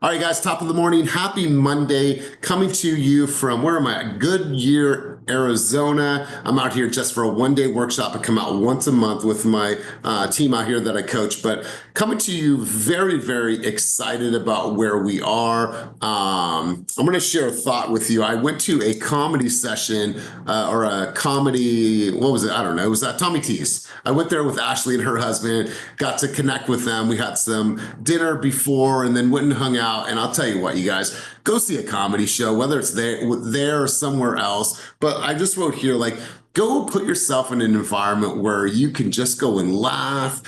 All right, guys, top of the morning. Happy Monday. Coming to you from, where am I? Goodyear, Arizona. I'm out here just for a one-day workshop. I come out once a month with my team out here that I coach, but coming to you very, very excited about where we are. I'm going to share a thought with you. I went to a comedy session or a comedy, what was it? I don't know. It was Tommy T's. I went there with Ashley and her husband, got to connect with them. We had some dinner before and then went and hung out. And I'll tell you what, you guys, go see a comedy show, whether it's there or somewhere else. But I just wrote here, like, go put yourself in an environment where you can just go and laugh.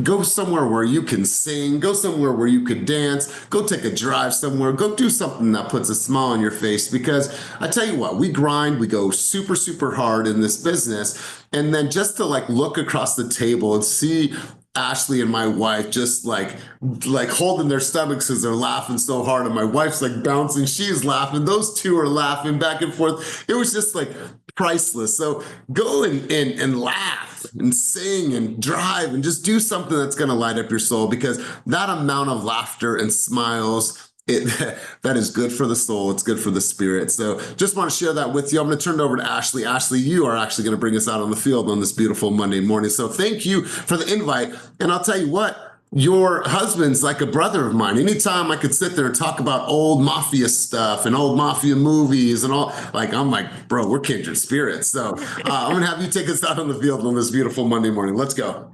Go somewhere where you can sing, go somewhere where you could dance, go take a drive somewhere, go do something that puts a smile on your face. Because I tell you what, we grind, we go super, super hard in this business. And then just to like look across the table and see Ashley and my wife just like holding their stomachs because they're laughing so hard, and my wife's like bouncing, she's laughing, those two are laughing back and forth. It was just like priceless. So go and laugh and sing and drive and just do something that's going to light up your soul, because that amount of laughter and smiles, that is good for the soul. It's good for the spirit. So just want to share that with you. I'm going to turn it over to Ashley. Ashley, you are actually going to bring us out on the field on this beautiful Monday morning. So thank you for the invite. And I'll tell you what, your husband's like a brother of mine. Anytime I could sit there and talk about old mafia stuff and old mafia movies and all, like, I'm like, bro, we're kindred spirits. So I'm going to have you take us out on the field on this beautiful Monday morning. Let's go.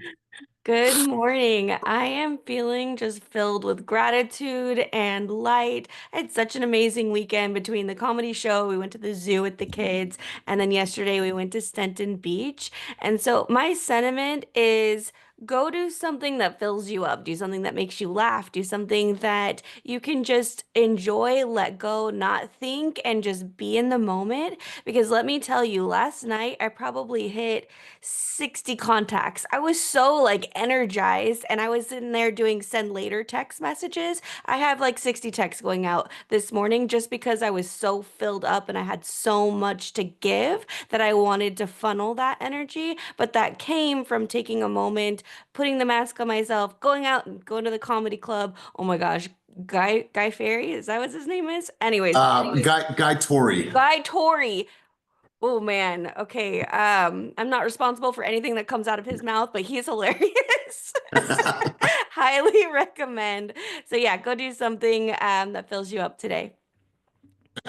Good morning. I am feeling just filled with gratitude and light. I had such an amazing weekend between the comedy show. We went to the zoo with the kids, and then yesterday we went to Stenton Beach. And so my sentiment is go do something that fills you up, do something that makes you laugh, do something that you can just enjoy, let go, not think, and just be in the moment. Because let me tell you, last night I probably hit 60 contacts. I was so like energized, and I was sitting there doing send later text messages. I have like 60 texts going out this morning just because I was so filled up and I had so much to give that I wanted to funnel that energy. But that came from taking a moment, putting the mask on myself, going out and going to the comedy club. Oh my gosh. Guy Ferry, is that what his name is? Anyways, Guy Tori. Guy Tori. Oh man. Okay. I'm not responsible for anything that comes out of his mouth, but he's hilarious. Highly recommend. So yeah, go do something that fills you up today.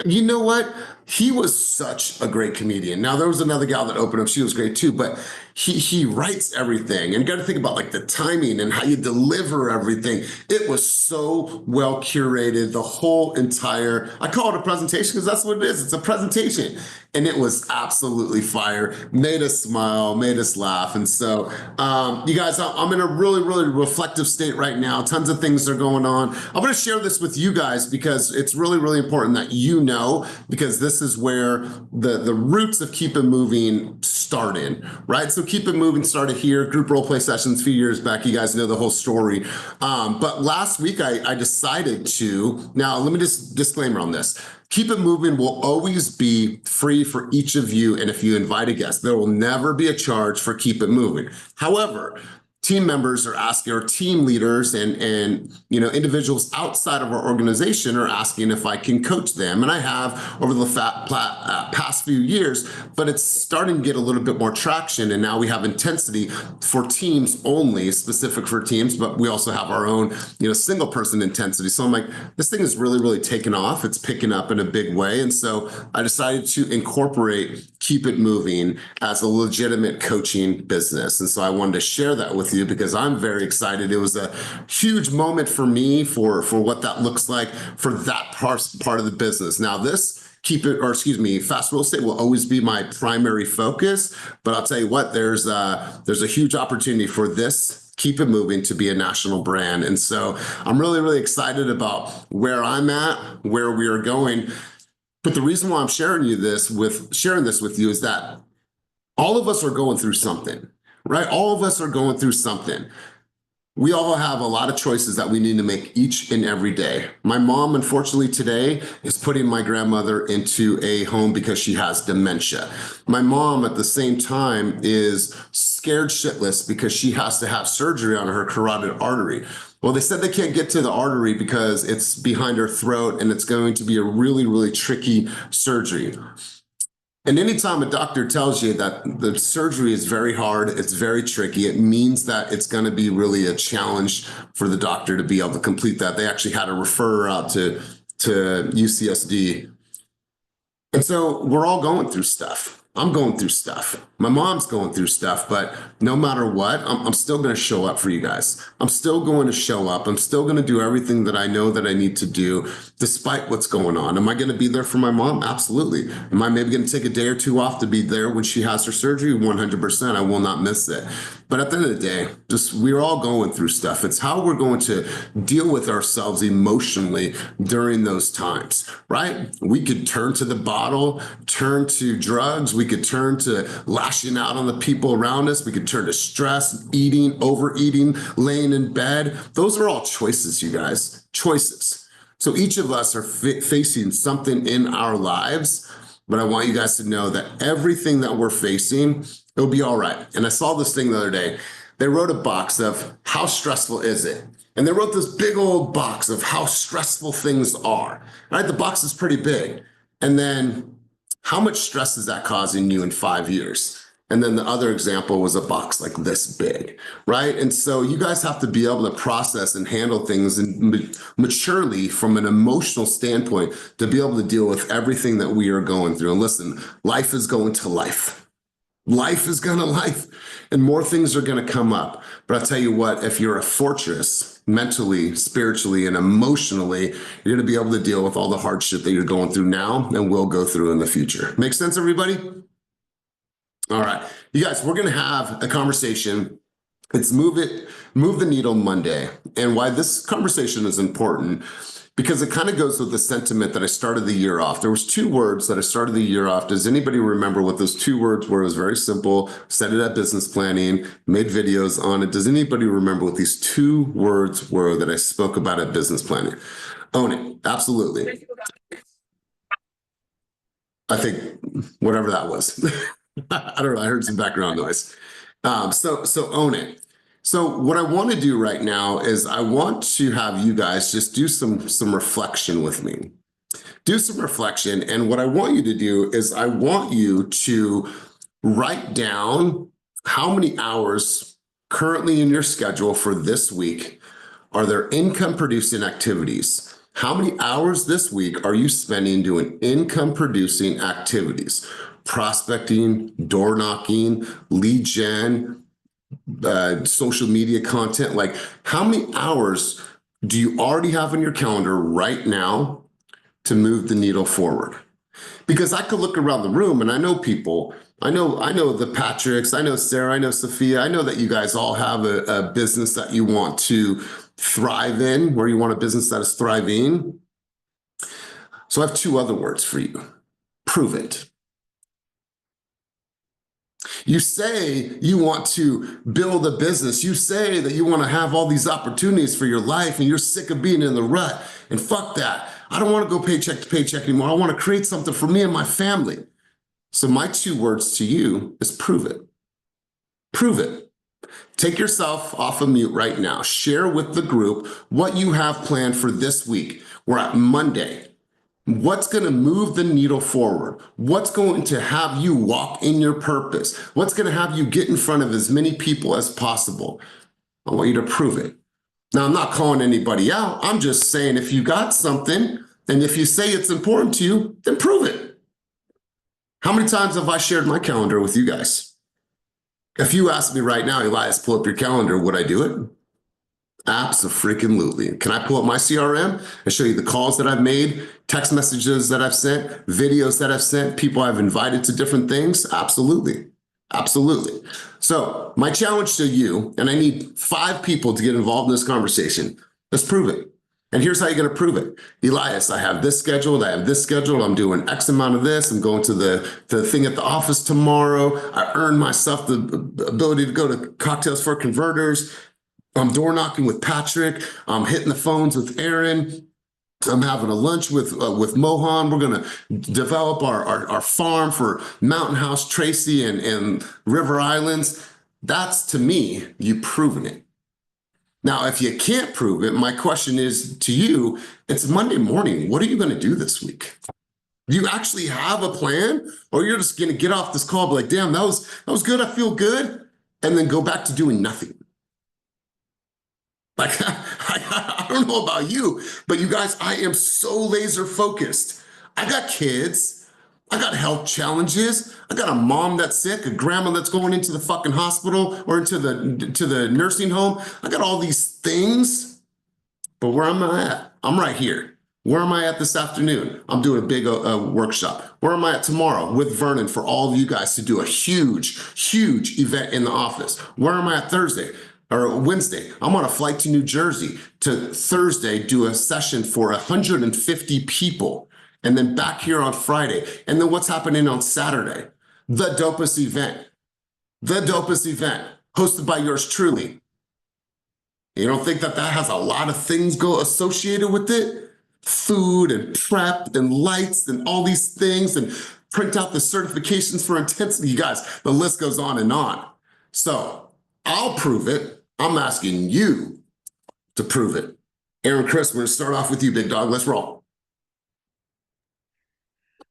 You know what? He was such a great comedian. Now there was another gal that opened up. She was great too, but he writes everything, and you got to think about like the timing and how you deliver everything. It was so well curated. The whole entire, I call it a presentation because that's what it is. It's a presentation, and it was absolutely fire. Made us smile, made us laugh, and so you guys, I'm in a really, really reflective state right now. Tons of things are going on. I'm going to share this with you guys because it's really, really important that you know, because this is where the roots of Keep It Moving started, right? So Keep It Moving started here, group role play sessions a few years back. You guys know the whole story. But last week I decided to, now let me just disclaimer on this. Keep It Moving will always be free for each of you. And if you invite a guest, there will never be a charge for Keep It Moving. However, team members are asking, or team leaders and individuals outside of our organization are asking if I can coach them. And I have over the past few years, but it's starting to get a little bit more traction. And now we have intensity for teams only, specific for teams, but we also have our own, single person intensity. So I'm like, this thing is really, really taking off. It's picking up in a big way. And so I decided to incorporate Keep It Moving as a legitimate coaching business. And so I wanted to share that with you because I'm very excited. It was a huge moment for me for what that looks like for that part of the business. Now Fast Real Estate will always be my primary focus, but I'll tell you what, there's a huge opportunity for this Keep It Moving to be a national brand. And so I'm really, really excited about where I'm at, where we are going. But the reason why I'm sharing this with you is that all of us are going through something, right? All of us are going through something. We all have a lot of choices that we need to make each and every day. My mom, unfortunately, today is putting my grandmother into a home because she has dementia. My mom, at the same time, is scared shitless because she has to have surgery on her carotid artery. Well, they said they can't get to the artery because it's behind her throat and it's going to be a really, really tricky surgery. And anytime a doctor tells you that the surgery is very hard, it's very tricky, it means that it's going to be really a challenge for the doctor to be able to complete that. They actually had to refer her out to UCSD. And so we're all going through stuff. I'm going through stuff. My mom's going through stuff, but no matter what, I'm still going to show up for you guys. I'm still going to show up. I'm still going to do everything that I know that I need to do despite what's going on. Am I going to be there for my mom? Absolutely. Am I maybe going to take a day or two off to be there when she has her surgery? 100%. I will not miss it. But at the end of the day, just we're all going through stuff. It's how we're going to deal with ourselves emotionally during those times, right? We could turn to the bottle, turn to drugs. We could turn to lashing out on the people around us. We could turn to stress, eating, overeating, laying in bed. Those are all choices, you guys, choices. So each of us are facing something in our lives, but I want you guys to know that everything that we're facing, it'll be all right. And I saw this thing the other day. They wrote a box of how stressful is it? And they wrote this big old box of how stressful things are, right? The box is pretty big. And then how much stress is that causing you in 5 years? And then the other example was a box like this big, right? And so you guys have to be able to process and handle things and maturely from an emotional standpoint to be able to deal with everything that we are going through. And listen, life is going to life. Life is gonna life, and more things are gonna come up. But I'll tell you what, if you're a fortress mentally, spiritually, and emotionally, you're gonna be able to deal with all the hardship that you're going through now and will go through in the future. Make sense, everybody? All right, you guys, we're gonna have a conversation. It's Move the Needle Monday. And why this conversation is important, because it kind of goes with the sentiment that I started the year off. There was 2 words that I started the year off. Does anybody remember what those 2 words were? It was very simple. Said it at business planning, made videos on it. Does anybody remember what these 2 words were that I spoke about at business planning? Own it. Absolutely. I think whatever that was. I don't know. I heard some background noise. So own it. So what I want to do right now is I want to have you guys just do some reflection with me. Do some reflection. And what I want you to do is I want you to write down how many hours currently in your schedule for this week are there income producing activities. How many hours this week are you spending doing income producing activities? Prospecting, door knocking, lead gen, social media content. Like, how many hours do you already have in your calendar right now to move the needle forward? Because I could look around the room and I know people, I know the Patricks, I know Sarah, I know Sophia, I know that you guys all have a business that you want to thrive in, where you want a business that is thriving. So I have 2 other words for you. Prove it. You say you want to build a business. You say that you want to have all these opportunities for your life and you're sick of being in the rut. And fuck that. I don't want to go paycheck to paycheck anymore. I want to create something for me and my family. So my 2 words to you is prove it. Prove it. Take yourself off of mute right now. Share with the group what you have planned for this week. We're at Monday. What's going to move the needle forward? What's going to have you walk in your purpose? What's going to have you get in front of as many people as possible? I want you to prove it. Now, I'm not calling anybody out. I'm just saying if you got something and if you say it's important to you, then prove it. How many times have I shared my calendar with you guys? If you ask me right now, Elias, pull up your calendar, would I do it? Abso-freaking-lutely. Can I pull up my CRM and show you the calls that I've made, text messages that I've sent, videos that I've sent, people I've invited to different things? Absolutely. Absolutely. So my challenge to you, and I need 5 people to get involved in this conversation. Let's prove it. And here's how you're going to prove it. Elias, I have this scheduled. I have this scheduled. I'm doing X amount of this. I'm going to the thing at the office tomorrow. I earned myself the ability to go to Cocktails for Converters. I'm door knocking with Patrick. I'm hitting the phones with Aaron. I'm having a lunch with Mohan. We're gonna develop our farm for Mountain House Tracy and River Islands. That's to me, you proven it. Now, if you can't prove it, my question is to you, it's Monday morning. What are you gonna do this week? Do you actually have a plan? Or you're just gonna get off this call, and be like, damn, that was good, I feel good, and then go back to doing nothing. Like, I don't know about you, but you guys, I am so laser focused. I got kids. I got health challenges. I got a mom that's sick, a grandma that's going into the fucking hospital or into the nursing home. I got all these things, but where am I at? I'm right here. Where am I at this afternoon? I'm doing a big workshop. Where am I at tomorrow with Vernon for all of you guys to do a huge, huge event in the office? Where am I at Thursday? Or Wednesday, I'm on a flight to New Jersey to Thursday do a session for 150 people, and then back here on Friday. And then what's happening on Saturday? The dopest event. The dopest event hosted by yours truly. You don't think that that has a lot of things go associated with it? Food and prep and lights and all these things, and print out the certifications for intensity. You guys, the list goes on and on. So I'll prove it. I'm asking you to prove it. Aaron, Chris, we're gonna start off with you, big dog. Let's roll.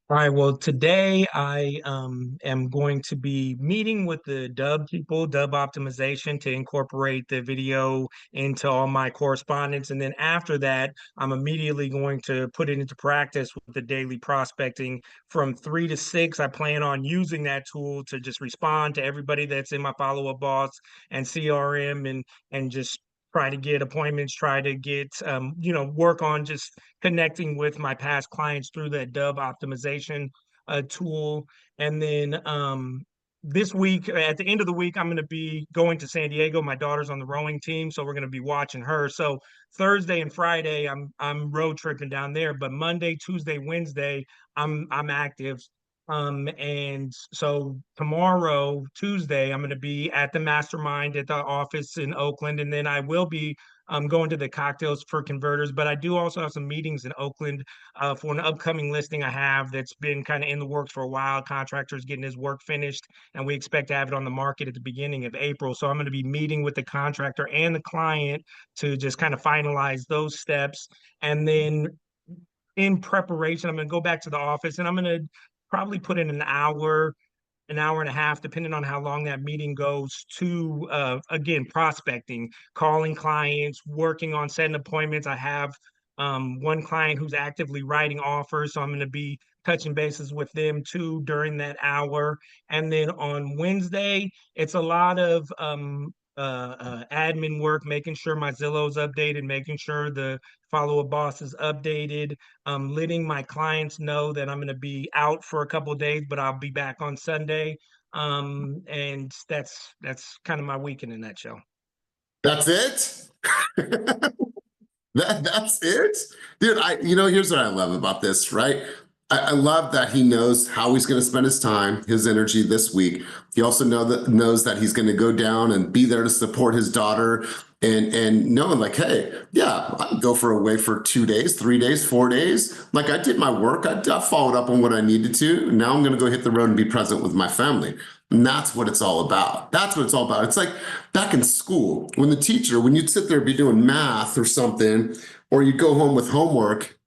All right, well, today I am going to be meeting with the Dub people, Dub Optimization, to incorporate the video into all my correspondence. And then after that, I'm immediately going to put it into practice with the daily prospecting from 3 to 6. I plan on using that tool to just respond to everybody that's in my follow-up boss and CRM, and just try to get appointments, try to get work on just connecting with my past clients through that Dub Optimization tool. And then this week, at the end of the week, I'm going to be going to San Diego. My daughter's on the rowing team, so we're going to be watching her. So Thursday and Friday, I'm road tripping down there. But Monday, Tuesday, Wednesday, I'm active. And so tomorrow, Tuesday, I'm going to be at the mastermind at the office in Oakland, and then I will be going to the cocktails for converters. But I do also have some meetings in Oakland for an upcoming listing I have that's been kind of in the works for a while. Contractor's getting his work finished, and we expect to have it on the market at the beginning of April. So I'm going to be meeting with the contractor and the client to just kind of finalize those steps. And then in preparation, I'm going to go back to the office, and I'm going to probably put in an hour and a half, depending on how long that meeting goes, to again, prospecting, calling clients, working on setting appointments. I have one client who's actively writing offers, so I'm going to be touching bases with them too during that hour. And then on Wednesday, it's a lot of admin work, making sure my Zillow's updated, making sure the follow-up boss is updated, letting my clients know that I'm going to be out for a couple of days, but I'll be back on Sunday. And that's kind of my week in a nutshell. That's it? That's it? Dude, here's what I love about this, right? I love that he knows how he's going to spend his time, his energy this week. He also knows that he's going to go down and be there to support his daughter, and knowing like, hey, yeah, I can go for away for 2 days, 3 days, 4 days. Like I did my work. I followed up on what I needed to. Now I'm going to go hit the road and be present with my family. And that's what it's all about. That's what it's all about. It's like back in school when you'd sit there and be doing math or something, or you'd go home with homework,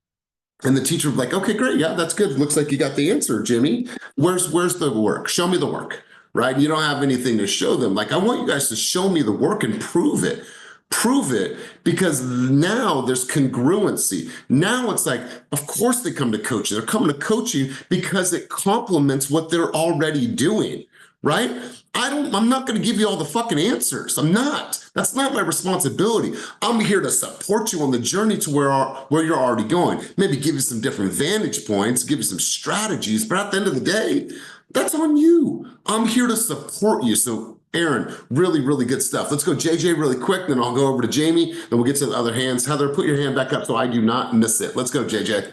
and the teacher would be like, okay, great. Yeah, that's good. Looks like you got the answer, Jimmy. Where's the work? Show me the work, right? You don't have anything to show them. Like, I want you guys to show me the work and prove it. Prove it, because now there's congruency. Now it's like, of course they come to coaching. They're coming to coaching because it complements what they're already doing, right? I'm not going to give you all the fucking answers. I'm not. That's not my responsibility. I'm here to support you on the journey to where you're already going. Maybe give you some different vantage points, give you some strategies, but at the end of the day, that's on you. I'm here to support you. So Aaron, really, really good stuff. Let's go JJ really quick, then I'll go over to Jamie, and we'll get to the other hands. Heather, put your hand back up so I do not miss it. Let's go, JJ.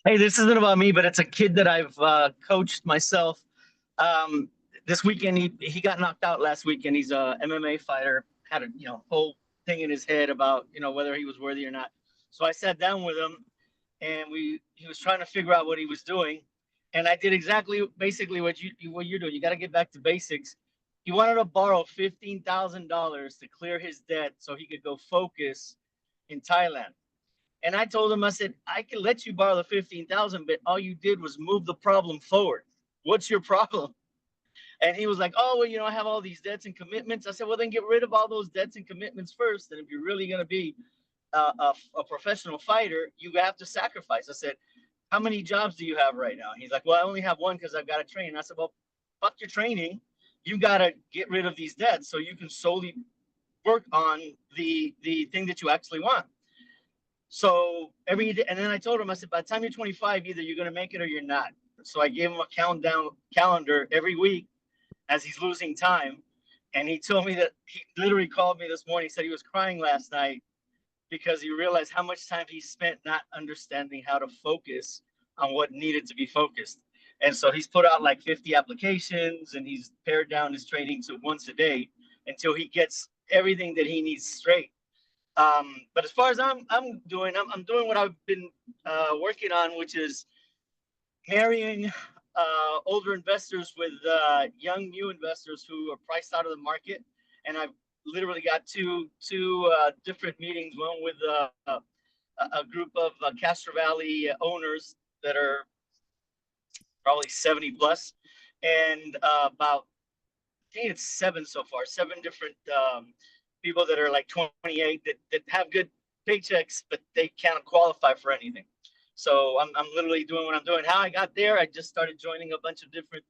Hey, this isn't about me, but it's a kid that I've coached myself. This weekend, he got knocked out last weekend. He's a MMA fighter, had a whole thing in his head about, whether he was worthy or not. So I sat down with him, and he was trying to figure out what he was doing, and I did basically what you're doing. You got to get back to basics. He wanted to borrow $15,000 to clear his debt so he could go focus in Thailand. And I told him, I said, I can let you borrow the 15,000, but all you did was move the problem forward. What's your problem? And he was like, oh, well, I have all these debts and commitments. I said, well, then get rid of all those debts and commitments first. And if you're really going to be a professional fighter, you have to sacrifice. I said, how many jobs do you have right now? He's like, well, I only have one because I've got to train. I said, well, fuck your training. You got to get rid of these debts so you can solely work on the thing that you actually want. So every day, and then I told him, I said, by the time you're 25, either you're going to make it or you're not. So I gave him a countdown calendar every week as he's losing time. And he told me that he literally called me this morning. He said he was crying last night because he realized how much time he spent not understanding how to focus on what needed to be focused. And so he's put out like 50 applications, and he's pared down his training to once a day until he gets everything that he needs straight. But as far as I'm doing what I've been working on, which is marrying older investors with young new investors who are priced out of the market. And I've literally got two different meetings, one with a group of Castro Valley owners that are probably 70 plus, and about, I think it's 7 so far, 7 different people that are like 28 that have good paychecks, but they can't qualify for anything. So I'm literally doing what I'm doing. How I got there, I just started joining a bunch of different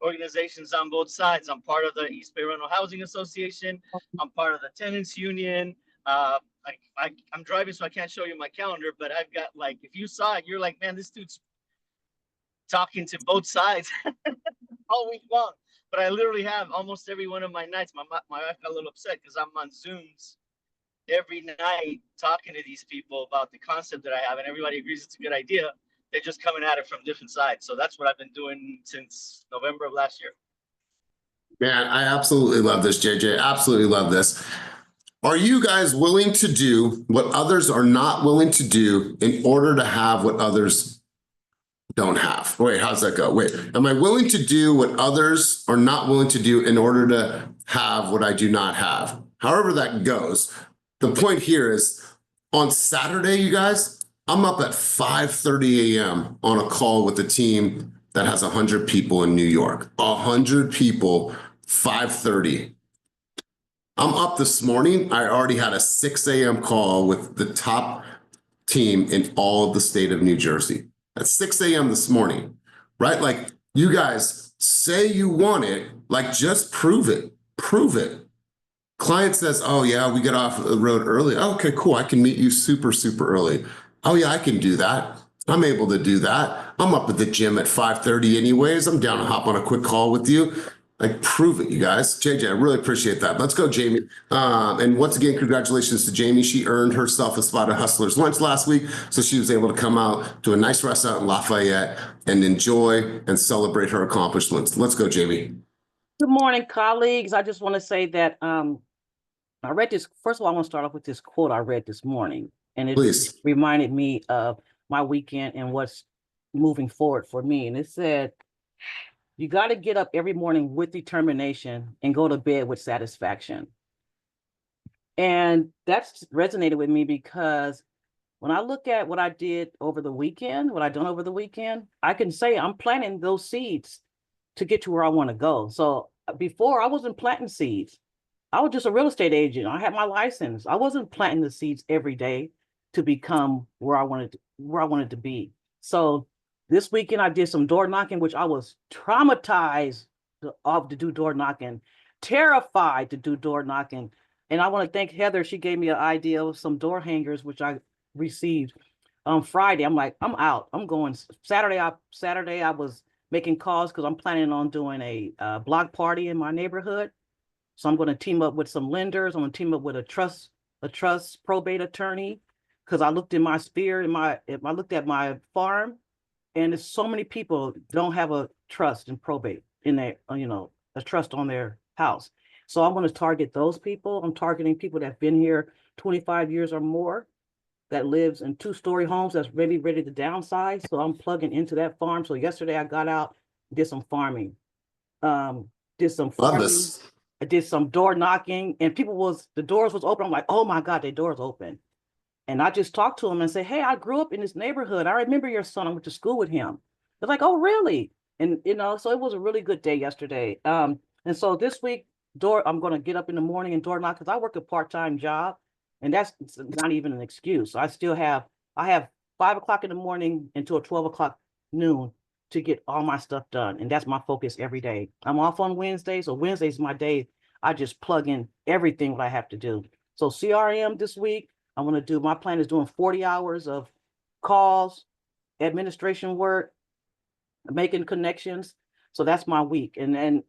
organizations on both sides. I'm part of the East Bay Rental Housing Association. I'm part of the Tenants Union. I'm driving, so I can't show you my calendar, but I've got, like, if you saw it, you're like, man, this dude's talking to both sides all week long. But I literally have almost every one of my nights. My wife got a little upset because I'm on Zooms every night talking to these people about the concept that I have, and everybody agrees it's a good idea. They're just coming at it from different sides. So that's what I've been doing since November of last year. Man, I absolutely love this, JJ. Absolutely love this. Are you guys willing to do what others are not willing to do in order to have what others don't have? Wait, how's that go? Wait, am I willing to do what others are not willing to do in order to have what I do not have? However that goes. The point here is, on Saturday, you guys, I'm up at 5:30 a.m. on a call with a team that has 100 people in New York. 100 people, 5:30. I'm up this morning. I already had a 6 a.m. call with the top team in all of the state of New Jersey. At 6 a.m. this morning, right? Like, you guys say you want it, like, just prove it. Prove it. Client says, oh yeah, we get off the road early. Okay, cool, I can meet you super, super early. Oh yeah, I can do that. I'm able to do that. I'm up at the gym at 5:30 anyways. I'm down to hop on a quick call with you. Like, prove it, you guys. JJ, I really appreciate that. Let's go, Jamie. And once again, congratulations to Jamie. She earned herself a spot at Hustler's Lunch last week, so she was able to come out to a nice restaurant in Lafayette and enjoy and celebrate her accomplishments. Let's go, Jamie. Good morning, colleagues. I just want to say that I read this. First of all, I want to start off with this quote I read this morning, and it Please. reminded me of my weekend and what's moving forward for me. And it said, you got to get up every morning with determination and go to bed with satisfaction. And that's resonated with me because when I look at what I did over the weekend, what I done over the weekend, I can say I'm planting those seeds to get to where I want to go. So before, I wasn't planting seeds. I was just a real estate agent. I had my license. I wasn't planting the seeds every day to become where I wanted to be. So this weekend I did some door knocking, which I was traumatized to do door knocking, terrified to do door knocking. And I want to thank Heather. She gave me an idea of some door hangers, which I received on Friday. I'm like, I'm out. I'm going Saturday. I was making calls because I'm planning on doing a block party in my neighborhood. So I'm going to team up with some lenders. I'm going to team up with a trust probate attorney, because I looked in my sphere, I looked at my farm, and there's so many people don't have a trust in probate in their, a trust on their house. So I'm going to target those people. I'm targeting people that have been here 25 years or more, that lives in 2-story homes that's ready to downsize. So I'm plugging into that farm. So yesterday I got out, did some farming. Um, did some Love farming. this. I did some door knocking, and the doors was open. I'm like, oh my God, the door's open. And I just talked to them and say, hey, I grew up in this neighborhood. I remember your son. I went to school with him. They're like, oh, really? And, so it was a really good day yesterday. And so this week, I'm going to get up in the morning and door knock because I work a part-time job, and that's not even an excuse. I have 5 o'clock in the morning until 12 o'clock noon to get all my stuff done. And that's my focus every day. I'm off on Wednesday. So Wednesday's my day. I just plug in everything what I have to do. So CRM this week, my plan is doing 40 hours of calls, administration work, making connections. So that's my week. And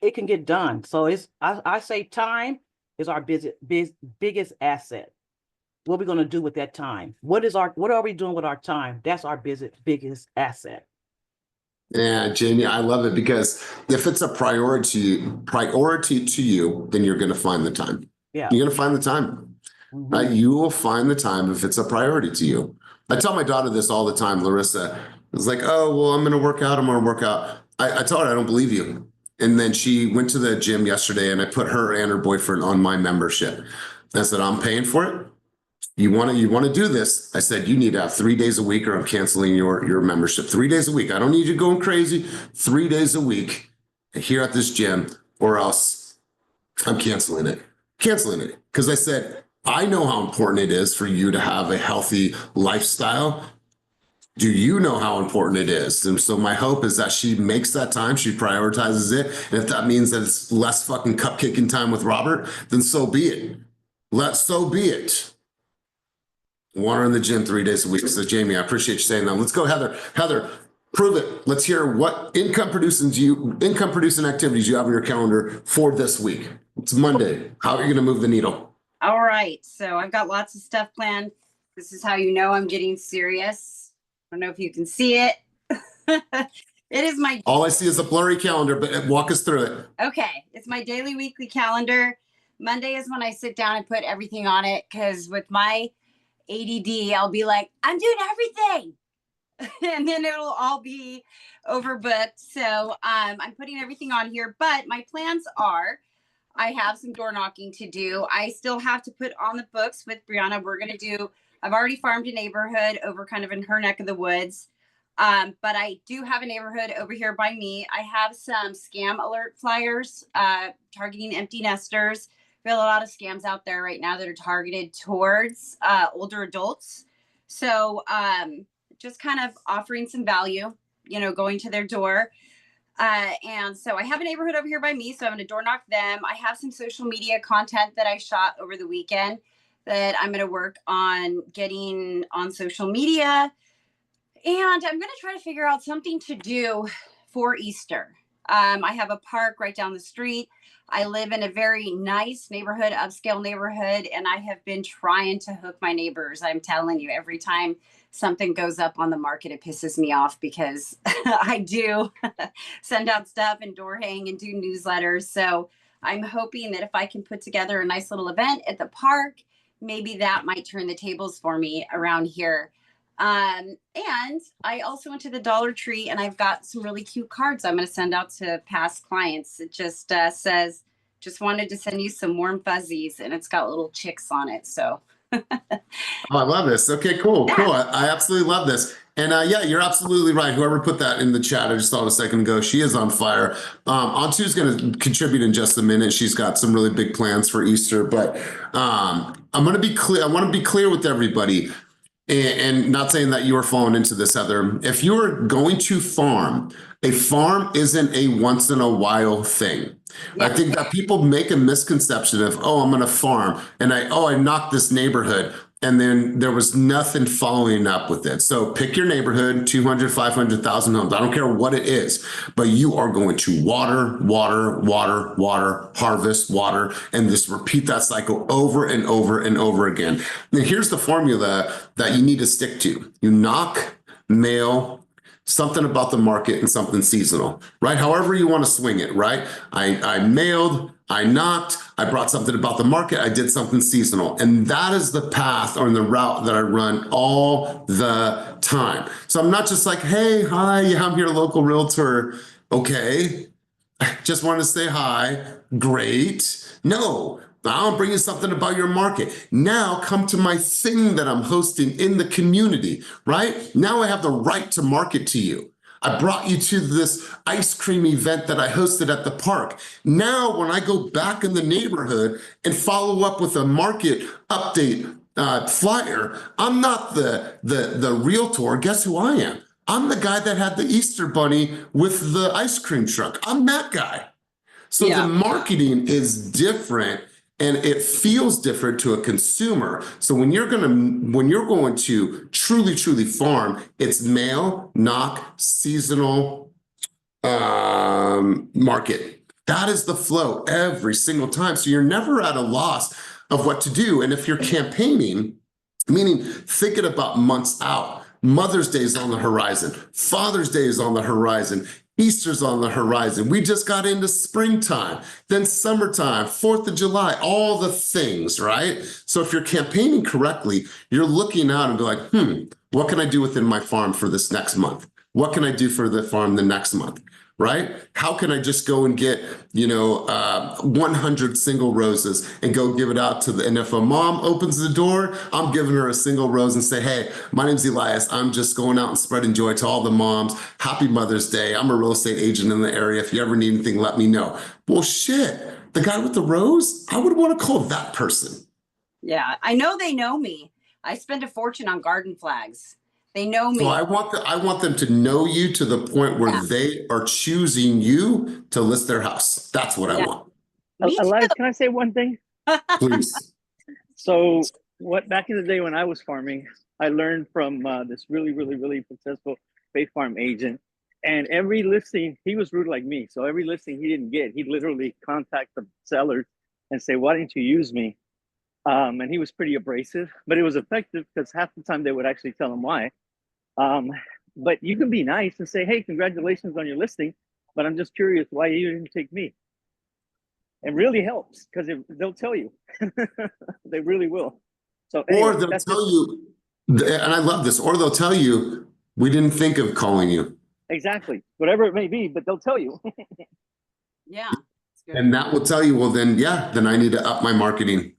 it can get done. So I say time is our biggest asset. What are we going to do with that time? What are we doing with our time? That's our biggest asset. Yeah, Jamie, I love it because if it's a priority to you, then you're going to find the time. Yeah. You're going to find the time. Right? You will find the time if it's a priority to you. I tell my daughter this all the time, Larissa. It's like, oh, well, I'm going to work out. I tell her I don't believe you. And then she went to the gym yesterday and I put her and her boyfriend on my membership. I said, I'm paying for it. You want to do this? I said, you need to have 3 days a week or I'm canceling your membership. 3 days a week. I don't need you going crazy. 3 days a week here at this gym or else I'm canceling it. Because I said, I know how important it is for you to have a healthy lifestyle. Do you know how important it is? And so my hope is that she makes that time, she prioritizes it. And if that means that it's less fucking cupcaking time with Robert, then so be it. So be it. Want her in the gym 3 days a week. So Jamie, I appreciate you saying that. Let's go, Heather. Heather, prove it. Let's hear what income producing activities you have on your calendar for this week. It's Monday. How are you going to move the needle? All right. So I've got lots of stuff planned. This is how you know I'm getting serious. I don't know if you can see it. It is my... All I see is a blurry calendar, but walk us through it. Okay. It's my daily, weekly calendar. Monday is when I sit down and put everything on it because with my ADD, I'll be like, I'm doing everything. And then it'll all be overbooked. So I'm putting everything on here. But my plans are, I have some door knocking to do. I still have to put on the books with Brianna. I've already farmed a neighborhood over kind of in her neck of the woods. But I do have a neighborhood over here by me. I have some scam alert flyers targeting empty nesters. We have a lot of scams out there right now that are targeted towards older adults. So just kind of offering some value, going to their door. And so I have a neighborhood over here by me, so I'm going to door knock them. I have some social media content that I shot over the weekend that I'm going to work on getting on social media. And I'm going to try to figure out something to do for Easter. I have a park right down the street. I live in a very nice neighborhood, upscale neighborhood, and I have been trying to hook my neighbors. I'm telling you, every time something goes up on the market, it pisses me off because I do send out stuff and door hang and do newsletters. So I'm hoping that if I can put together a nice little event at the park, maybe that might turn the tables for me around here. And I also went to the Dollar Tree and I've got some really cute cards I'm going to send out to past clients. It just says, just wanted to send you some warm fuzzies, and it's got little chicks on it. So Oh, I love this. Okay, cool. Yeah. Cool. I absolutely love this. And yeah, you're absolutely right. Whoever put that in the chat, I just thought a second ago, she is on fire. Antu's going to contribute in just a minute. She's got some really big plans for Easter, but I'm going to be clear. I want to be clear with everybody. And not saying that you are falling into this, Heather. If you're going to farm, a farm isn't a once in a while thing. Yeah. I think that people make a misconception of, oh, I'm going to farm and I knocked this neighborhood and then there was nothing following up with it. So pick your neighborhood, 200, 500,000 homes. I don't care what it is, but you are going to water, harvest, water, and just repeat that cycle over and over and over again. And here's the formula that you need to stick to. You knock, mail, something about the market and something seasonal, right? However you want to swing it, right? I mailed, I knocked, I brought something about the market, I did something seasonal. And that is the path or the route that I run all the time. So I'm not just like, hey, hi, yeah, I'm your local realtor. Okay, just want to say hi. Great. No, I'll bring you something about your market. Now come to my thing that I'm hosting in the community, right? Now I have the right to market to you. I brought you to this ice cream event that I hosted at the park. Now, when I go back in the neighborhood and follow up with a market update flyer, I'm not the realtor. Guess who I am? I'm the guy that had the Easter bunny with the ice cream truck. I'm that guy. So the marketing is different and it feels different to a consumer. So when you're going to truly farm, it's mail, knock, seasonal market. That is the flow every single time. So you're never at a loss of what to do. And if you're campaigning, meaning thinking about months out, Mother's Day is on the horizon, Father's Day is on the horizon, Easter's on the horizon. We just got into springtime, then summertime, 4th of July, all the things, right? So if you're campaigning correctly, you're looking out and be like, what can I do within my farm for this next month? What can I do for the farm the next month? Right? How can I just go and get, 100 single roses and go give it out to the, and if a mom opens the door, I'm giving her a single rose and say, hey, my name's Elias. I'm just going out and spreading joy to all the moms. Happy Mother's Day. I'm a real estate agent in the area. If you ever need anything, let me know. Well, shit, the guy with the rose, I would want to call that person. Yeah, I know they know me. I spend a fortune on garden flags. They know me. So I want them to know you to the point where they are choosing you to list their house. That's what I want. Elias, can I say one thing? Please. So back in the day when I was farming, I learned from this really successful bait farm agent. And every listing, he was rude like me. So every listing he didn't get, he'd literally contact the sellers and say, why didn't you use me? And he was pretty abrasive, but it was effective because half the time they would actually tell him why. But you can be nice and say, hey, congratulations on your listing, but I'm just curious why you didn't take me. It really helps because they'll tell you. They really will. So anyway, or they'll tell you, and I love this, or they'll tell you, we didn't think of calling you. Exactly. Whatever it may be, but they'll tell you. Yeah. And that will tell you, well, then I need to up my marketing.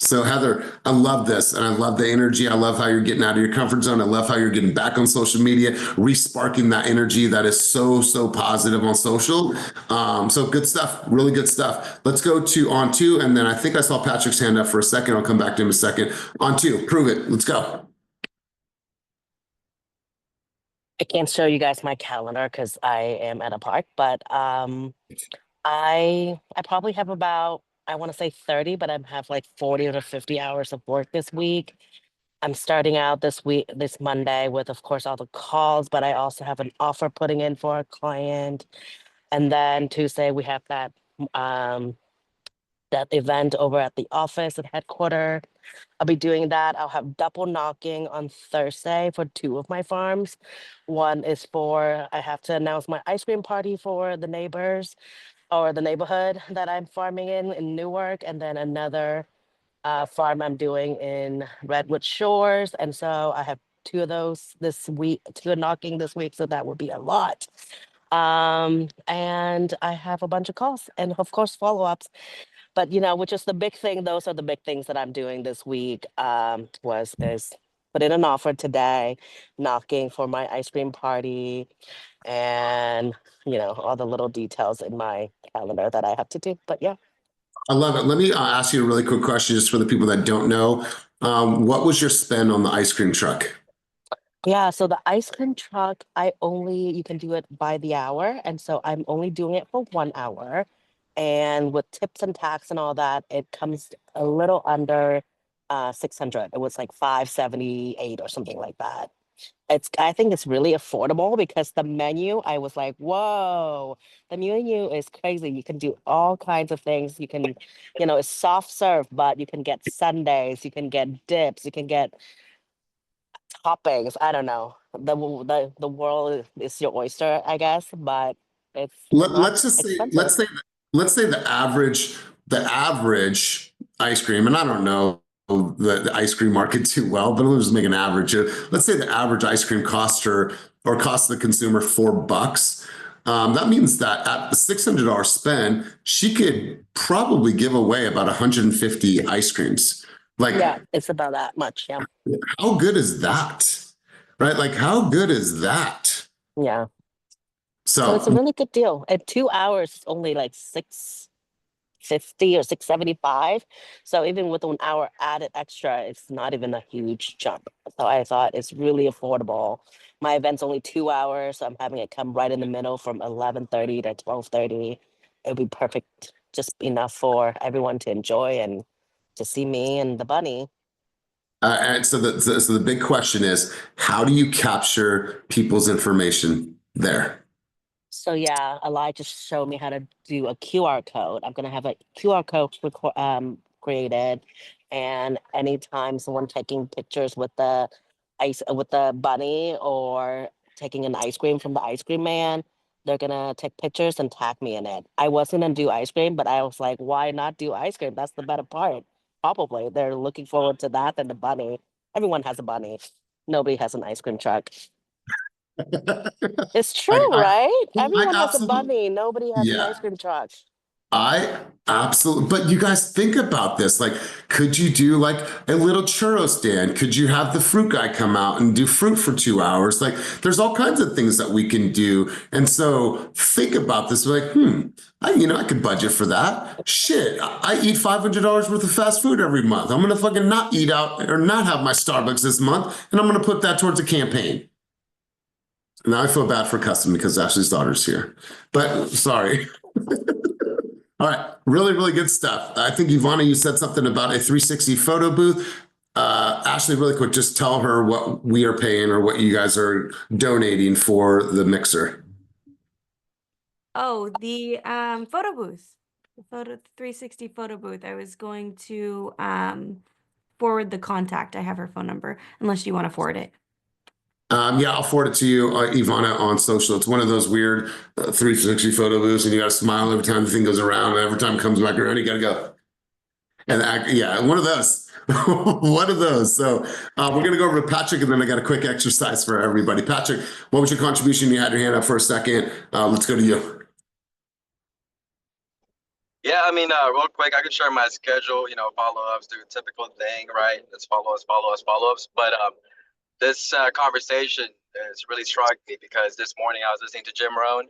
So Heather, I love this and I love the energy. I love how you're getting out of your comfort zone. I love how you're getting back on social media, re-sparking that energy that is so positive on social. So good stuff, really good stuff. Let's go to on two. And then I think I saw Patrick's hand up for a second. I'll come back to him in a second. On two, prove it. Let's go. I can't show you guys my calendar because I am at a park, but I probably have about, I want to say 30, but I have like 40 to 50 hours of work this week. I'm starting out this Monday with, of course, all the calls, but I also have an offer putting in for a client. And then Tuesday we have that that event over at the office at headquarters. I'll be doing that. I'll have double knocking on Thursday for 2 of my farms. One is for, I have to announce my ice cream party for the neighbors or the neighborhood that I'm farming in Newark, and then another farm I'm doing in Redwood Shores. And so I have 2 of those this week, 2 knocking this week. So that would be a lot. And I have a bunch of calls and of course follow-ups. But which is the big thing, those are the big things that I'm doing this week, is put in an offer today, knocking for my ice cream party, and all the little details in my calendar that I have to do. But yeah. I love it. Let me ask you a really quick question just for the people that don't know. What was your spend on the ice cream truck? Yeah, so the ice cream truck, you can do it by the hour. And so I'm only doing it for 1 hour. And with tips and tax and all that, it comes a little under 600. It was like 578 or something like that. I think it's really affordable because the menu, I was like, whoa, the menu is crazy. You can do all kinds of things. You can, it's soft serve, but you can get sundaes, you can get dips, you can get toppings. I don't know. The world is your oyster, I guess, but it's not Let's just say expensive. let's say the average ice cream, and I don't know the ice cream market too well, but let's just make an average. Let's say the average ice cream costs her or costs the consumer $4. That means that at the $600 spend, she could probably give away about 150 ice creams. Like, Yeah, it's about that much. Yeah. how good is that? Right? Like, how good is that? Yeah. So it's a So, really good deal. At 2 hours, it's only like 650 or 675. So even with an hour added extra, it's not even a huge jump. So I thought it's really affordable. My event's only 2 hours, so I'm having it come right in the middle from 11:30 to 12:30. It'll be perfect, just enough for everyone to enjoy and to see me and the bunny. and so the big question is, how do you capture people's information there? So yeah, Elijah showed me how to do a QR code. I'm gonna have a QR code created, and anytime someone taking pictures with the ice with the bunny or taking an ice cream from the ice cream man, they're gonna take pictures and tag me in it. I wasn't gonna do ice cream, but I was like, why not do ice cream? That's the better part. Probably they're looking forward to that than the bunny. Everyone has a bunny. Nobody has an ice cream truck. It's I, true, I, right? I Everyone has a absolutely, bunny. Nobody has an ice yeah. cream truck. I absolutely, but you guys think about this. Like, could you do like a little churro stand? Could you have the fruit guy come out and do fruit for 2 hours? Like, there's all kinds of things that we can do. And so think about this, like, I could budget for that. Shit, I eat $500 worth of fast food every month. I'm gonna fucking not eat out or not have my Starbucks this month, and I'm gonna put that towards a campaign. Now I feel bad for Custom because Ashley's daughter's here, but sorry. All right, really, really good stuff. I think Ivana, you said something about a 360 photo booth. Ashley, really quick, just tell her what we are paying or what you guys are donating for the mixer. Oh, the photo booth, the photo 360 photo booth. I was going to forward the contact. I have her phone number, unless you want to forward it. Yeah, I'll forward it to you, Ivana, on social. It's one of those weird 360 photo booths, and you got to smile every time the thing goes around, and every time it comes back around, you got to go. And yeah, one of those. One of those. So we're going to go over to Patrick, and then I got a quick exercise for everybody. Patrick, what was your contribution? You had your hand up for a second. Let's go to you. Yeah, I mean, real quick, I can share my schedule, follow-ups, do a typical thing, right? It's follow-ups. But this conversation has really struck me because this morning I was listening to Jim Rohn,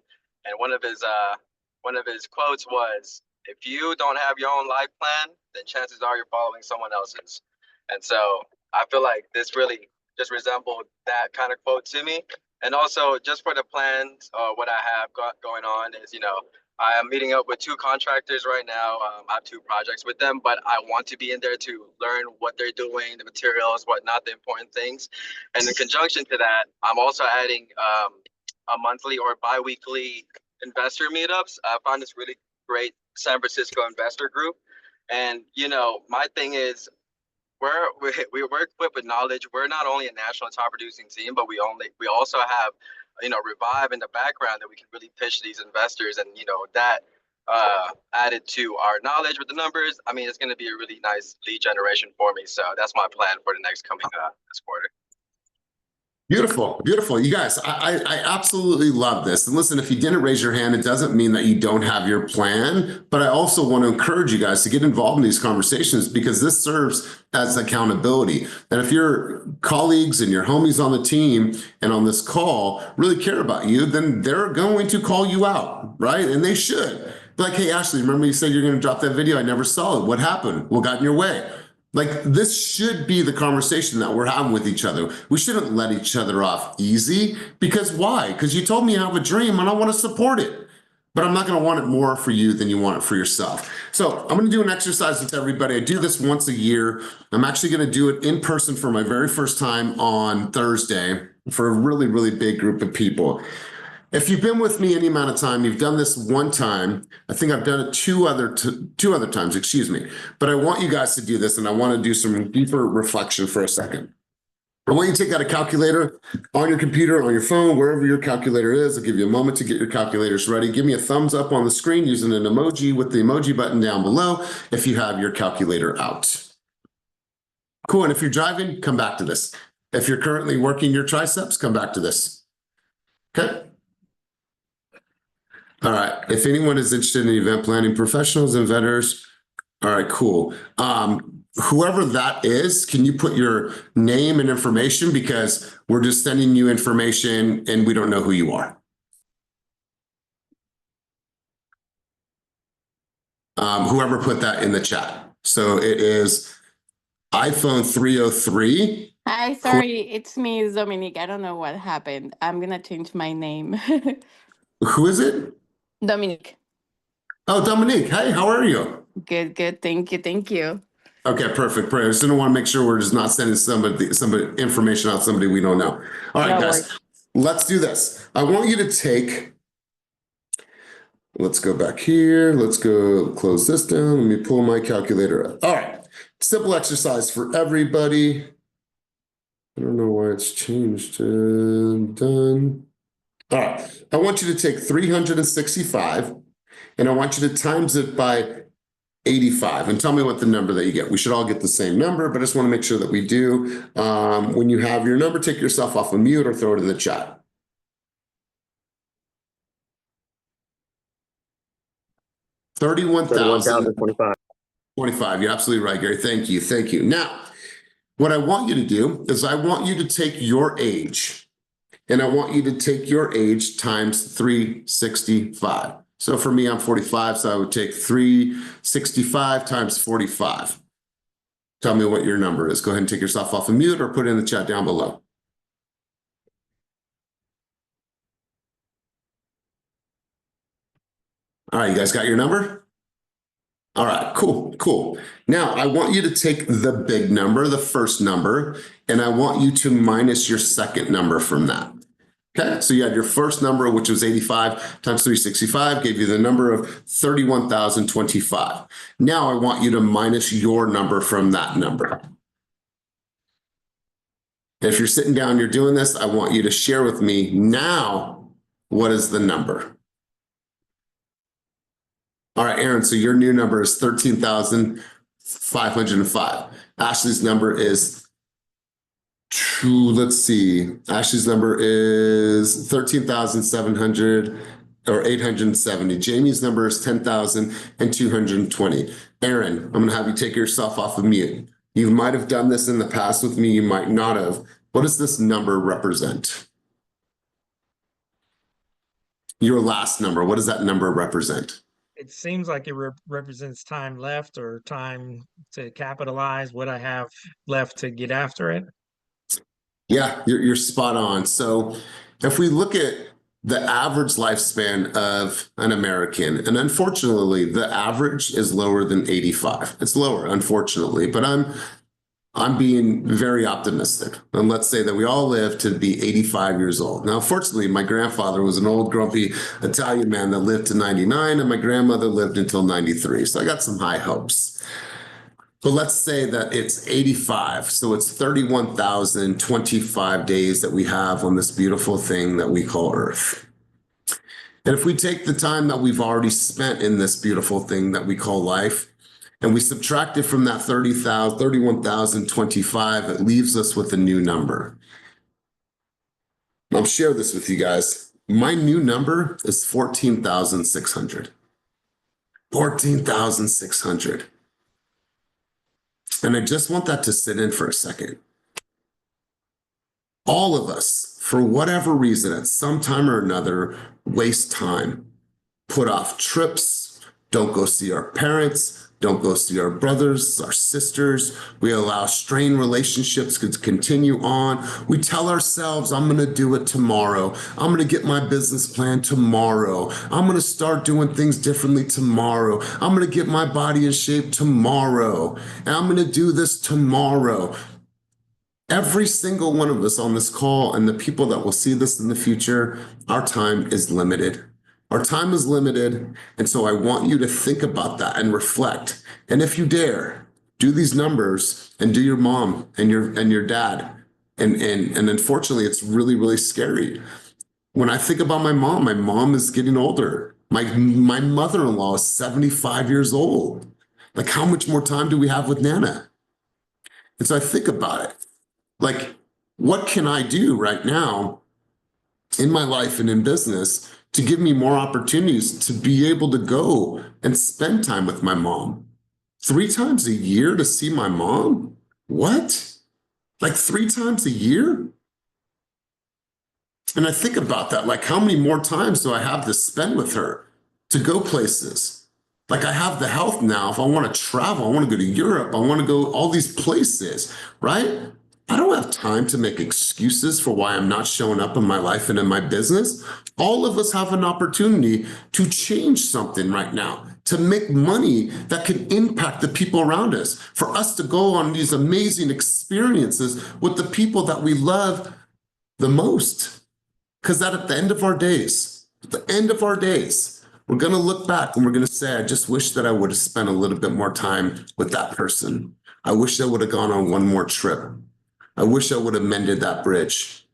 and one of his quotes was, "If you don't have your own life plan, then chances are you're following someone else's." And so I feel like this really just resembled that kind of quote to me. And also, just for the plans, what I have got going on is, I am meeting up with two contractors right now. I have two projects with them, but I want to be in there to learn what they're doing, the materials, whatnot, the important things. And in conjunction to that, I'm also adding a monthly or bi-weekly investor meetups. I found this really great San Francisco investor group. And, my thing is, we're equipped with knowledge. We're not only a national top producing team, but we also have, Revive in the background that we can really pitch these investors, and that added to our knowledge with the numbers. I mean, it's going to be a really nice lead generation for me. So that's my plan for the next coming this quarter. Beautiful, beautiful. You guys, I absolutely love this. And listen, if you didn't raise your hand, it doesn't mean that you don't have your plan, but I also want to encourage you guys to get involved in these conversations because this serves as accountability. And if your colleagues and your homies on the team and on this call really care about you, then they're going to call you out, right? And they should. Like, hey, Ashley, remember you said you're going to drop that video? I never saw it. What happened? What got in your way? Like, this should be the conversation that we're having with each other. We shouldn't let each other off easy because why? Because you told me you have a dream and I want to support it, but I'm not going to want it more for you than you want it for yourself. So I'm going to do an exercise with everybody. I do this once a year. I'm actually going to do it in person for my very first time on Thursday for a really, really big group of people. If you've been with me any amount of time, you've done this one time. I think I've done it two other times, excuse me. But I want you guys to do this, and I want to do some deeper reflection for a second. I want you to take out a calculator on your computer, on your phone, wherever your calculator is. I'll give you a moment to get your calculators ready. Give me a thumbs up on the screen using an emoji with the emoji button down below if you have your calculator out. Cool, and if you're driving, come back to this. If you're currently working your triceps, come back to this. Okay? All right, if anyone is interested in event planning professionals and vendors, all right, cool. Whoever that is, can you put your name and information, because we're just sending you information and we don't know who you are. Whoever put that in the chat. So it is iPhone 303. Hi, sorry, it's me, Dominique. I don't know what happened. I'm gonna change my name. Who is it? Dominique. Oh, Dominique. Hey, how are you? Good, good. Thank you. Thank you. Okay, perfect. I just didn't want to make sure we're just not sending somebody information out somebody we don't know. All right, No guys, worries. let's do this. I want you to take, let's go back here. Let's go close this down. Let me pull my calculator up. All right, simple exercise for everybody. I don't know why it's changed. Done. All right, I want you to take 365 and I want you to times it by 85 and tell me what the number that you get. We should all get the same number, but I just want to make sure that we do. When you have your number, take yourself off of mute or throw it in the chat. 31,025. 25. You're absolutely right, Gary. Thank you. Thank you. Now, what I want you to do is I want you to take your age and I want you to take your age times 365. So for me, I'm 45, so I would take 365 times 45. Tell me what your number is. Go ahead and take yourself off of mute or put it in the chat down below. All right, you guys got your number? All right, cool, cool. Now, I want you to take the big number, the first number, and I want you to minus your second number from that. Okay, so you had your first number, which was 85 times 365, gave you the number of 31,025. Now I want you to minus your number from that number. If you're sitting down, you're doing this, I want you to share with me now, what is the number? All right, Aaron, so your new number is 13,505. Ashley's number is let's see. Ashley's number is 13,700 or 870. Jamie's number is 10,220. Aaron, I'm going to have you take yourself off of mute. You might have done this in the past with me. You might not have. What does this number represent? Your last number. What does that number represent? It seems like it represents time left or time to capitalize what I have left to get after it. Yeah, you're spot on. So if we look at the average lifespan of an American, and unfortunately, the average is lower than 85. It's lower, unfortunately, but I'm being very optimistic. And let's say that we all live to be 85 years old. Now, fortunately, my grandfather was an old, grumpy Italian man that lived to 99, and my grandmother lived until 93. So I got some high hopes. But let's say that it's 85. So it's 31,025 days that we have on this beautiful thing that we call Earth. And if we take the time that we've already spent in this beautiful thing that we call life, and we subtract it from that 31,025, it leaves us with a new number. I'll share this with you guys. My new number is 14,600. 14,600. And I just want that to sit in for a second. All of us, for whatever reason, at some time or another, waste time, put off trips, don't go see our parents, don't go see our brothers, our sisters. We allow strained relationships to continue on. We tell ourselves, I'm going to do it tomorrow. I'm going to get my business plan tomorrow. I'm going to start doing things differently tomorrow. I'm going to get my body in shape tomorrow. And I'm going to do this tomorrow. Every single one of us on this call and the people that will see this in the future, our time is limited. Our time is limited, and so I want you to think about that and reflect. And if you dare, do these numbers and do your mom and your dad And unfortunately, it's really, really scary. When I think about my mom is getting older. My mother-in-law is 75 years old. Like, how much more time do we have with Nana? And so I think about it. Like, what can I do right now in my life and in business to give me more opportunities to be able to go and spend time with my mom? 3 times a year to see my mom? What? Like 3 times a year? And I think about that, like how many more times do I have to spend with her to go places? Like I have the health now. If I want to travel, I want to go to Europe, I want to go all these places, right? I don't have time to make excuses for why I'm not showing up in my life and in my business. All of us have an opportunity to change something right now, to make money that can impact the people around us, for us to go on these amazing experiences with the people that we love the most. Because that at the end of our days, we're going to look back and we're going to say, I just wish that I would have spent a little bit more time with that person. I wish I would have gone on one more trip. I wish I would have mended that bridge.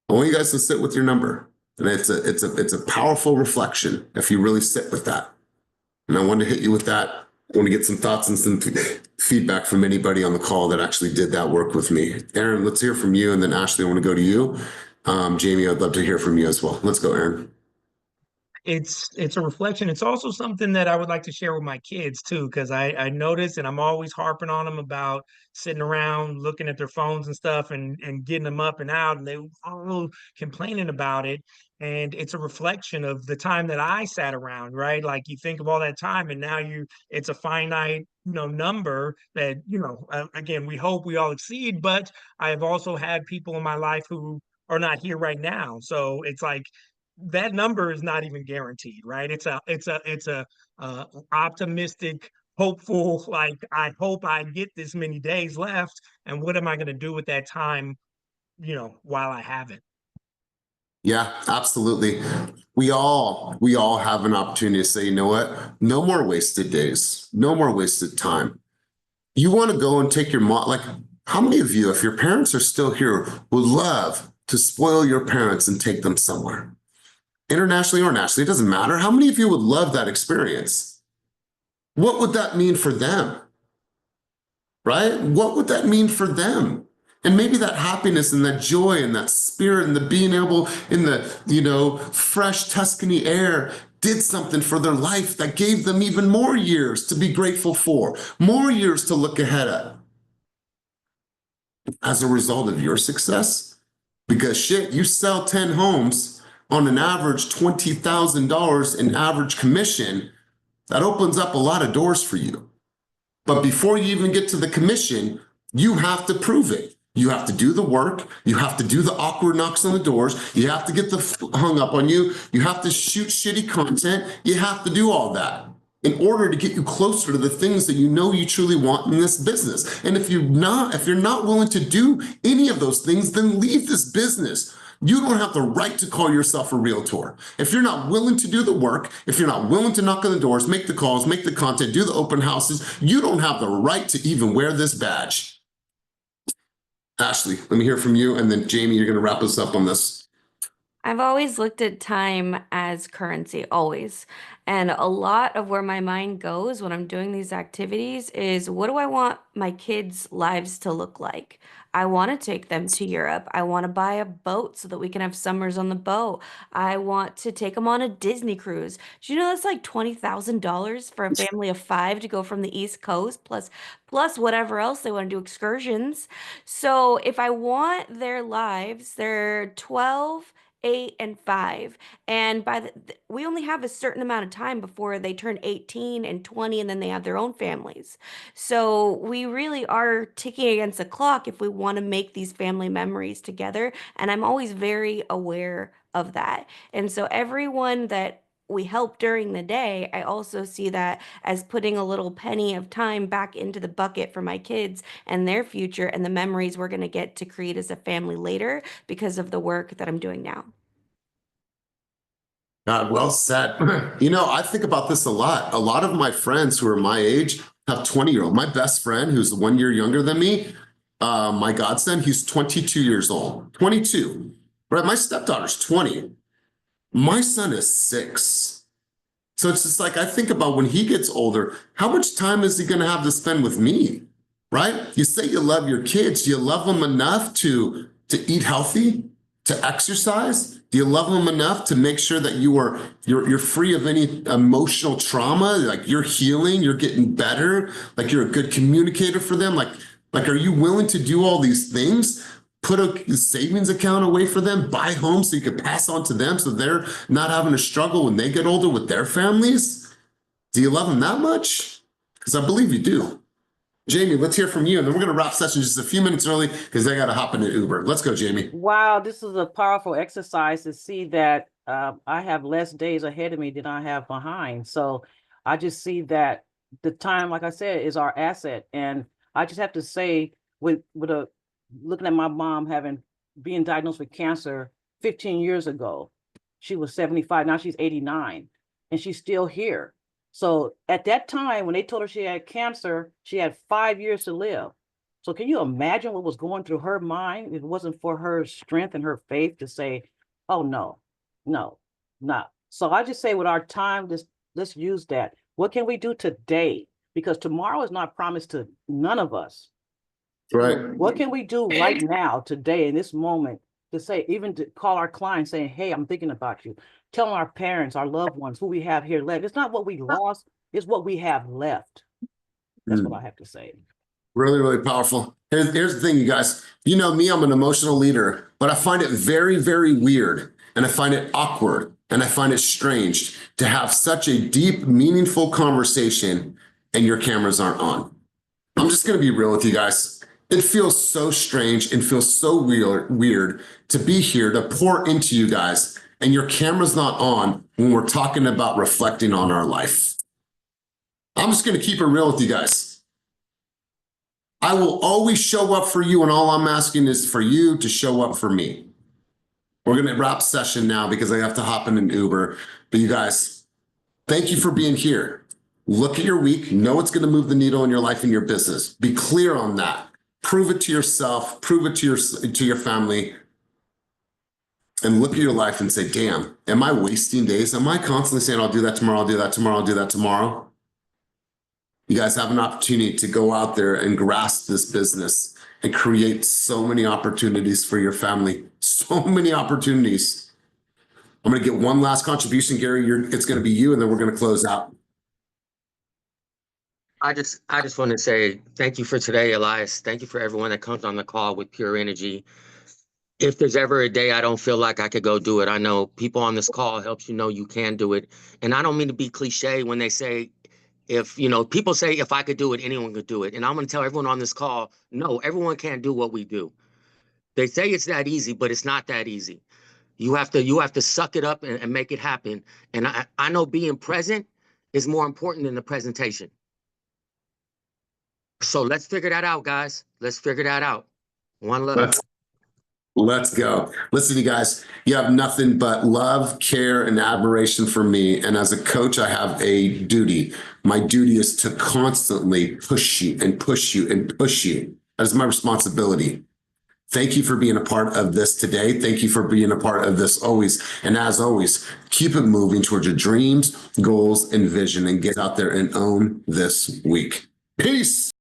I want you guys to sit with your number. And it's a powerful reflection if you really sit with that. And I want to hit you with that. I want to get some thoughts and some feedback from anybody on the call that actually did that work with me. Aaron, let's hear from you. And then Ashley, I want to go to you. Jamie, I'd love to hear from you as well. Let's go, Aaron. It's a reflection. It's also something that I would like to share with my kids too, because I notice, and I'm always harping on them about sitting around looking at their phones and stuff and getting them up and out, and they all complaining about it. And it's a reflection of the time that I sat around, right? Like you think of all that time, and now it's a finite, number that, again, we hope we all exceed, but I have also had people in my life who are not here right now. So it's like that number is not even guaranteed, right? It's a optimistic, hopeful, like I hope I get this many days left, and what am I going to do with that time, while I have it? Yeah, absolutely. We all have an opportunity to say, you know what? No more wasted days. No more wasted time. You want to go and take your mom, like how many of you, if your parents are still here, would love to spoil your parents and take them somewhere? Internationally or nationally, it doesn't matter. How many of you would love that experience? What would that mean for them? Right? What would that mean for them? And maybe that happiness and that joy and that spirit and the being able in the, fresh Tuscany air did something for their life that gave them even more years to be grateful for, more years to look ahead at as a result of your success. Because shit, you sell 10 homes on an average $20,000 in average commission, that opens up a lot of doors for you. But before you even get to the commission, you have to prove it. You have to do the work. You have to do the awkward knocks on the doors. You have to get the hung up on you. You have to shoot shitty content. You have to do all that in order to get you closer to the things that you know you truly want in this business. And if you're not willing to do any of those things, then leave this business. You don't have the right to call yourself a realtor. If you're not willing to do the work, if you're not willing to knock on the doors, make the calls, make the content, do the open houses, you don't have the right to even wear this badge. Ashley, let me hear from you. And then Jamie, you're going to wrap us up on this. I've always looked at time as currency, always. And a lot of where my mind goes when I'm doing these activities is what do I want my kids' lives to look like? I want to take them to Europe. I want to buy a boat so that we can have summers on the boat. I want to take them on a Disney cruise. Do you know that's like $20,000 for a family of 5 to go from the East Coast plus whatever else they want to do excursions. So if I want their lives, they're 12, 8, and 5. And we only have a certain amount of time before they turn 18 and 20, and then they have their own families. So we really are ticking against the clock if we want to make these family memories together. And I'm always very aware of that. And so everyone that we help during the day, I also see that as putting a little penny of time back into the bucket for my kids and their future and the memories we're going to get to create as a family later because of the work that I'm doing now. God, well said. I think about this a lot. A lot of my friends who are my age have 20-year-old. My best friend, who's 1 year younger than me, my godson, he's 22 years old, 22, right? My stepdaughter's 20. My son is 6. So it's just like, I think about when he gets older, how much time is he going to have to spend with me, right? You say you love your kids. Do you love them enough to eat healthy, to exercise? Do you love them enough to make sure that you're free of any emotional trauma? Like you're healing, you're getting better, like you're a good communicator for them. Like, are you willing to do all these things? Put a savings account away for them, buy homes so you can pass on to them so they're not having to struggle when they get older with their families? Do you love them that much? Because I believe you do. Jamie, let's hear from you. And then we're going to wrap session just a few minutes early because I got to hop in an Uber. Let's go, Jamie. Wow, this is a powerful exercise to see that I have less days ahead of me than I have behind. So I just see that the time, like I said, is our asset. And I just have to say, looking at my mom being diagnosed with cancer 15 years ago, she was 75, now she's 89, and she's still here. So at that time, when they told her she had cancer, she had 5 years to live. So can you imagine what was going through her mind if it wasn't for her strength and her faith to say, oh, no. So I just say with our time, let's use that. What can we do today? Because tomorrow is not promised to none of us. Right. What can we do right now, today, in this moment, to say, even to call our clients saying, hey, I'm thinking about you. Telling our parents, our loved ones, who we have here left. It's not what we lost, it's what we have left. That's what I have to say. Really, really powerful. Here's the thing, you guys. You know me, I'm an emotional leader, but I find it very, very weird. And I find it awkward. And I find it strange to have such a deep, meaningful conversation and your cameras aren't on. I'm just going to be real with you guys. It feels so strange and feels so weird to be here to pour into you guys and your camera's not on when we're talking about reflecting on our life. I'm just going to keep it real with you guys. I will always show up for you, and all I'm asking is for you to show up for me. We're going to wrap session now because I have to hop in an Uber. But you guys, thank you for being here. Look at your week. Know it's going to move the needle in your life and your business. Be clear on that. Prove it to yourself. Prove it to your family. And look at your life and say, damn, am I wasting days? Am I constantly saying, I'll do that tomorrow, I'll do that tomorrow, I'll do that tomorrow? You guys have an opportunity to go out there and grasp this business and create so many opportunities for your family. So many opportunities. I'm going to get one last contribution, Gary. It's going to be you, and then we're going to close out. I just want to say thank you for today, Elias. Thank you for everyone that comes on the call with pure energy. If there's ever a day I don't feel like I could go do it, I know people on this call helps you know you can do it. And I don't mean to be cliche when they say, people say, if I could do it, anyone could do it. And I'm going to tell everyone on this call, no, everyone can't do what we do. They say it's that easy, but it's not that easy. You have to suck it up and make it happen. And I know being present is more important than the presentation. So let's figure that out, guys. Let's figure that out. One love. Let's go. Listen, you guys, you have nothing but love, care, and admiration for me. And as a coach, I have a duty. My duty is to constantly push you and push you and push you. That is my responsibility. Thank you for being a part of this today. Thank you for being a part of this always. And as always, keep it moving towards your dreams, goals, and vision, and get out there and own this week. Peace.